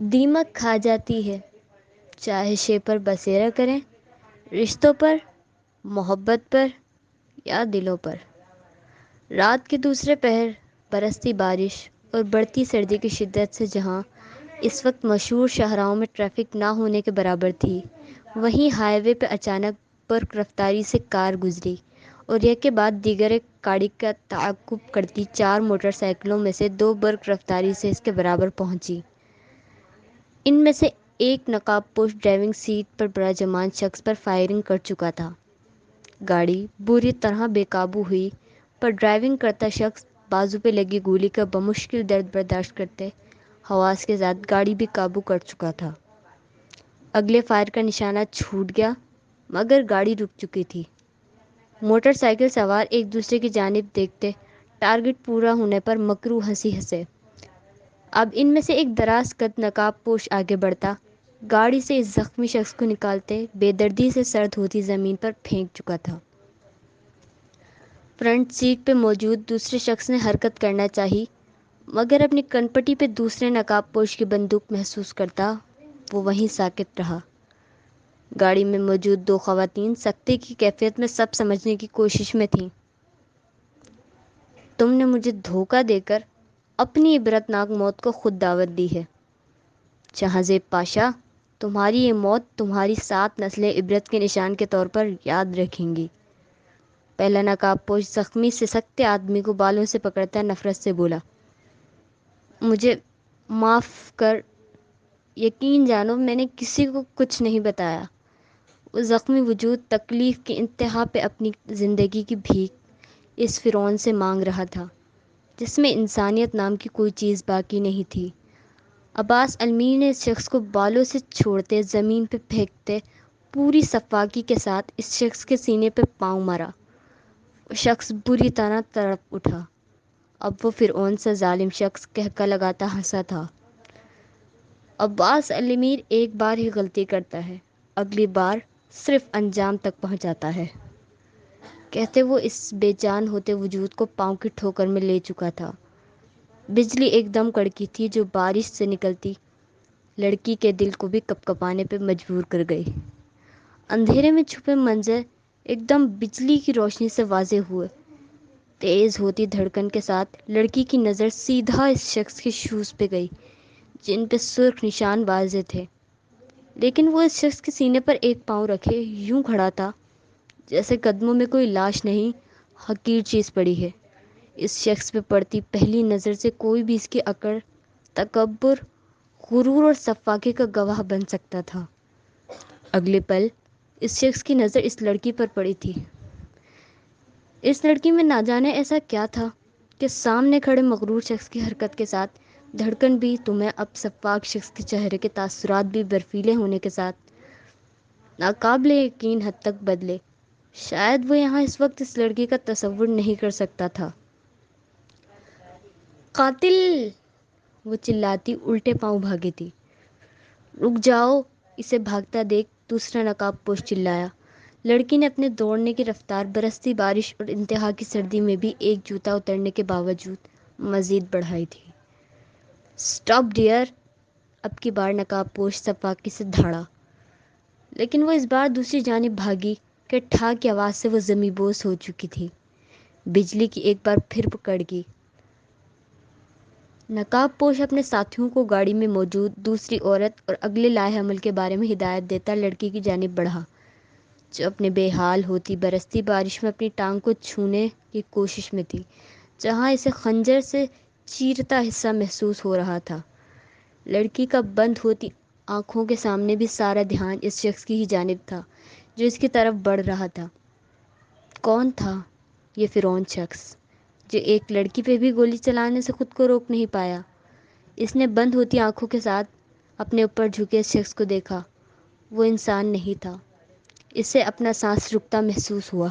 دیمک کھا جاتی ہے، چاہے شے پر بسیرا کریں، رشتوں پر، محبت پر یا دلوں پر۔ رات کے دوسرے پہر، برستی بارش اور بڑھتی سردی کی شدت سے جہاں اس وقت مشہور شاہراہوں میں ٹریفک نہ ہونے کے برابر تھی، وہیں ہائی وے پہ اچانک برق رفتاری سے کار گزری اور ایک کے بعد دیگر ایک گاڑی کا تعاقب کرتی 4 موٹر سائیکلوں میں سے 2 برق رفتاری سے اس کے برابر پہنچی۔ ان میں سے ایک نقاب پوش ڈرائیونگ سیٹ پر براجمان شخص پر فائرنگ کر چکا تھا۔ گاڑی بری طرح بے قابو ہوئی، پر ڈرائیونگ کرتا شخص بازو پہ لگی گولی کا بمشکل درد برداشت کرتے حواس کے ساتھ گاڑی بھی قابو کر چکا تھا۔ اگلے فائر کا نشانہ چھوٹ گیا، مگر گاڑی رک چکی تھی۔ موٹر سائیکل سوار ایک دوسرے کی جانب دیکھتے ٹارگٹ پورا ہونے پر مکروہ ہنسی ہنسے۔ اب ان میں سے ایک دراز قد نقاب پوش آگے بڑھتا، گاڑی سے اس زخمی شخص کو نکالتے بے دردی سے سرد ہوتی زمین پر پھینک چکا تھا۔ فرنٹ سیٹ پہ موجود دوسرے شخص نے حرکت کرنا چاہی، مگر اپنی کنپٹی پہ دوسرے نقاب پوش کی بندوق محسوس کرتا وہ وہیں ساکت رہا۔ گاڑی میں موجود 2 خواتین سکتے کی کیفیت میں سب سمجھنے کی کوشش میں تھیں۔ تم نے مجھے دھوکہ دے کر اپنی عبرتناک موت کو خود دعوت دی ہے جہاں-زیب پاشا، تمہاری یہ موت تمہاری 7 نسلیں عبرت کے نشان کے طور پر یاد رکھیں گی۔ پہلا نقاب پوش زخمی سسکتے آدمی کو بالوں سے پکڑتا نفرت سے بولا، مجھے معاف کر، یقین جانو میں نے کسی کو کچھ نہیں بتایا۔ وہ زخمی وجود تکلیف کی انتہا پہ اپنی زندگی کی بھیک اس فرعون سے مانگ رہا تھا جس میں انسانیت نام کی کوئی چیز باقی نہیں تھی۔ عباس علمی نے اس شخص کو بالوں سے چھوڑتے زمین پہ پھینکتے پوری صفاقی کے ساتھ اس شخص کے سینے پہ پاؤں مارا۔ وہ شخص بری طرح تڑپ اٹھا۔ اب وہ فرعون سا ظالم شخص قہقہ لگاتا ہنسا تھا۔ عباس علمیر ایک بار ہی غلطی کرتا ہے، اگلی بار صرف انجام تک پہنچاتا ہے، کہتے وہ اس بے جان ہوتے وجود کو پاؤں کی ٹھوکر میں لے چکا تھا۔ بجلی ایک دم کڑکی تھی جو بارش سے نکلتی لڑکی کے دل کو بھی کپکپانے پہ مجبور کر گئی۔ اندھیرے میں چھپے منظر ایک دم بجلی کی روشنی سے واضح ہوئے۔ تیز ہوتی دھڑکن کے ساتھ لڑکی کی نظر سیدھا اس شخص کے شوز پہ گئی جن پہ سرخ نشان واضح تھے، لیکن وہ اس شخص کے سینے پر ایک پاؤں رکھے یوں کھڑا تھا جیسے قدموں میں کوئی لاش نہیں، حقیر چیز پڑی ہے۔ اس شخص پہ پڑتی پہلی نظر سے کوئی بھی اس کی اکڑ، تکبر، غرور اور صفاقی کا گواہ بن سکتا تھا۔ اگلے پل اس شخص کی نظر اس لڑکی پر پڑی تھی۔ اس لڑکی میں نہ جانے ایسا کیا تھا کہ سامنے کھڑے مغرور شخص کی حرکت کے ساتھ دھڑکن بھی تمہیں اب صفاق شخص کے چہرے کے تاثرات بھی برفیلے ہونے کے ساتھ ناقابل یقین حد تک بدلے۔ شاید وہ یہاں اس وقت اس لڑکی کا تصور نہیں کر سکتا تھا۔ قاتل! وہ چلاتی الٹے پاؤں بھاگی تھی۔ رک جاؤ! اسے بھاگتا دیکھ دوسرا نقاب پوش چلایا۔ لڑکی نے اپنے دوڑنے کی رفتار برستی بارش اور انتہا کی سردی میں بھی ایک جوتا اترنے کے باوجود مزید بڑھائی تھی۔ Stop dear! اب کی بار نقاب پوش صفاقی سے دھاڑا، لیکن وہ اس بار دوسری جانب بھاگی کہ ٹھا کی آواز سے وہ زمیں بوس ہو چکی تھی۔ بجلی کی ایک بار پھر کڑکی۔ نقاب پوش اپنے ساتھیوں کو گاڑی میں موجود دوسری عورت اور اگلے لائحہ عمل کے بارے میں ہدایت دیتا لڑکی کی جانب بڑھا جو اپنے بے حال ہوتی برستی بارش میں اپنی ٹانگ کو چھونے کی کوشش میں تھی، جہاں اسے خنجر سے چیرتا حصہ محسوس ہو رہا تھا۔ لڑکی کا بند ہوتی آنکھوں کے سامنے بھی سارا دھیان اس شخص کی ہی جانب تھا جو اس کی طرف بڑھ رہا تھا۔ کون تھا یہ فرعون شخص جو ایک لڑکی پہ بھی گولی چلانے سے خود کو روک نہیں پایا؟ اس نے بند ہوتی آنکھوں کے ساتھ اپنے اوپر جھکے اس شخص کو دیکھا۔ وہ انسان نہیں تھا۔ اسے اپنا سانس رکتا محسوس ہوا۔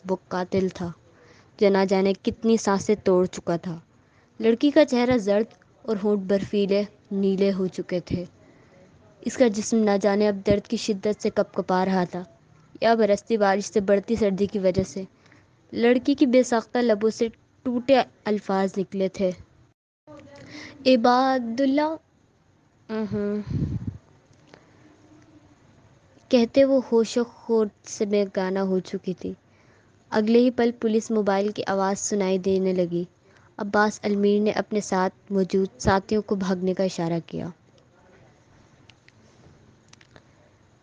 وہ قاتل تھا جو نہ جانے کتنی سانسیں توڑ چکا تھا۔ لڑکی کا چہرہ زرد اور ہونٹ برفیلے نیلے ہو چکے تھے۔ اس کا جسم نہ جانے اب درد کی شدت سے کپکپا رہا تھا یا برستی بارش سے بڑھتی سردی کی وجہ سے۔ لڑکی کی بے ساختہ لبوں سے ٹوٹے الفاظ نکلے تھے، عباد اللہ! کہتے وہ ہوش و خود سے بے گانہ ہو چکی تھی۔ اگلے ہی پل پولیس موبائل کی آواز سنائی دینے لگی۔ عباس المیر نے اپنے ساتھ موجود ساتھیوں کو بھاگنے کا اشارہ کیا۔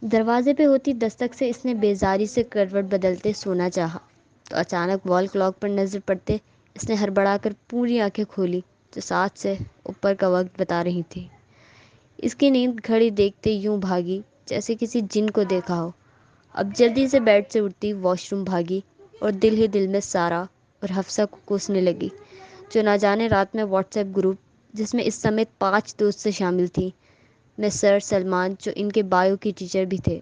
دروازے پہ ہوتی دستک سے اس نے بیزاری سے کروٹ بدلتے سونا چاہا تو اچانک وال کلاک پر نظر پڑتے اس نے ہڑبڑا کر پوری آنکھیں کھولی جو 7 سے اوپر کا وقت بتا رہی تھی۔ اس کی نیند گھڑی دیکھتے یوں بھاگی جیسے کسی جن کو دیکھا ہو۔ اب جلدی سے بیڈ سے اٹھتی واش روم بھاگی اور دل ہی دل میں سارا اور حفصہ کو کوسنے لگی جو نہ جانے رات میں واٹس ایپ گروپ جس میں اس سمیت 5 دوست سے شامل تھیں میں سر سلمان جو ان کے بایو کی ٹیچر بھی تھے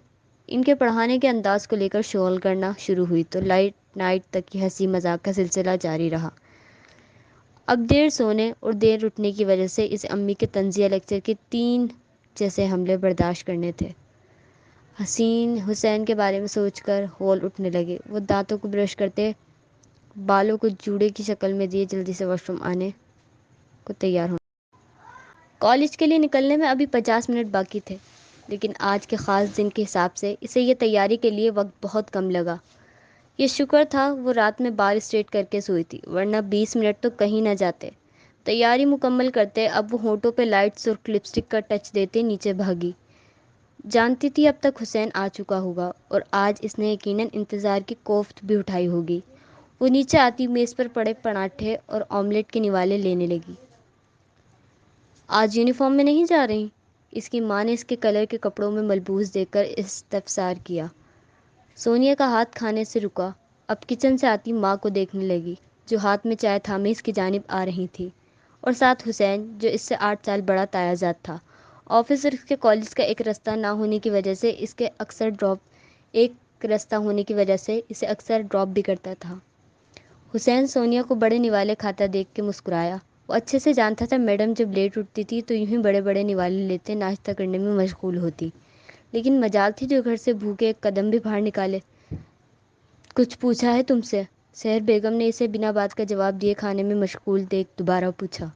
ان کے پڑھانے کے انداز کو لے کر شغل کرنا شروع ہوئی تو لائٹ نائٹ تک یہ ہنسی مذاق کا سلسلہ جاری رہا۔ اب دیر سونے اور دیر اٹھنے کی وجہ سے اسے امی کے طنزیہ لیکچر کے 3 جیسے حملے برداشت کرنے تھے۔ حسین حسین کے بارے میں سوچ کر ہول اٹھنے لگے۔ وہ دانتوں کو برش کرتے بالوں کو جوڑے کی شکل میں دیے جلدی سے واش روم آنے کو تیار ہونے۔ کالج کے لیے نکلنے میں ابھی 50 منٹ باقی تھے لیکن آج کے خاص دن کے حساب سے اسے یہ تیاری کے لیے وقت بہت کم لگا۔ یہ شکر تھا وہ رات میں بال اسٹریٹ کر کے سوئی تھی ورنہ 20 منٹ تو کہیں نہ جاتے۔ تیاری مکمل کرتے اب وہ ہونٹوں پہ لائٹ سرخ لپسٹک کا ٹچ دیتے نیچے بھاگی۔ جانتی تھی اب تک حسین آ چکا ہوگا اور آج اس نے یقیناً انتظار کی کوفت بھی اٹھائی ہوگی۔ وہ نیچے آتی میز پر پڑے پراٹھے اور آملیٹ کے نوالے لینے لگی۔ آج یونیفارم میں نہیں جا رہی؟ اس کی ماں نے اس کے کلر کے کپڑوں میں ملبوس دیکھ کر استفسار کیا۔ سونیا کا ہاتھ کھانے سے رکا۔ اب کچن سے آتی ماں کو دیکھنے لگی جو ہاتھ میں چائے تھامے اس کی جانب آ رہی تھی اور ساتھ حسین جو اس سے 8 سال بڑا تایا جات تھا۔ آفس اور اس کے کالج کا ایک رستہ ہونے کی وجہ سے اسے اکثر ڈراپ بھی کرتا تھا۔ حسین سونیا کو بڑے نوالے کھاتا دیکھ کے مسکرایا۔ وہ اچھے سے جانتا تھا میڈم جب لیٹ اٹھتی تھی تو یوں ہی بڑے بڑے نوالے لیتے ناشتہ کرنے میں مشغول ہوتی، لیکن مجال تھی جو گھر سے بھوکے ایک قدم بھی باہر نکالے۔ کچھ پوچھا ہے تم سے؟ سحر بیگم نے اسے بنا بات کا جواب دیے کھانے میں مشغول دیکھ دوبارہ پوچھا۔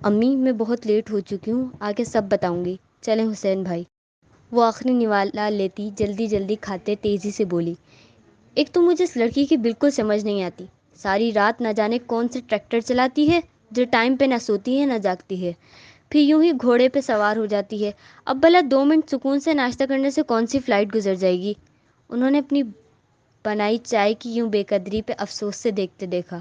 امی میں بہت لیٹ ہو چکی ہوں، آگے سب بتاؤں گی، چلیں حسین بھائی۔ وہ آخری نوالا لیتی جلدی جلدی کھاتے تیزی سے بولی۔ ایک تو مجھے اس لڑکی کی بالکل سمجھ نہیں آتی، ساری رات نہ جانے کون سے ٹریکٹر چلاتی ہے جو ٹائم پہ نہ سوتی ہے نہ جاگتی ہے، پھر یوں ہی گھوڑے پہ سوار ہو جاتی ہے۔ اب بھلا 2 منٹ سکون سے ناشتہ کرنے سے کون سی فلائٹ گزر جائے گی؟ انہوں نے اپنی بنائی چائے کی یوں بے قدری پہ افسوس سے دیکھتے دیکھا۔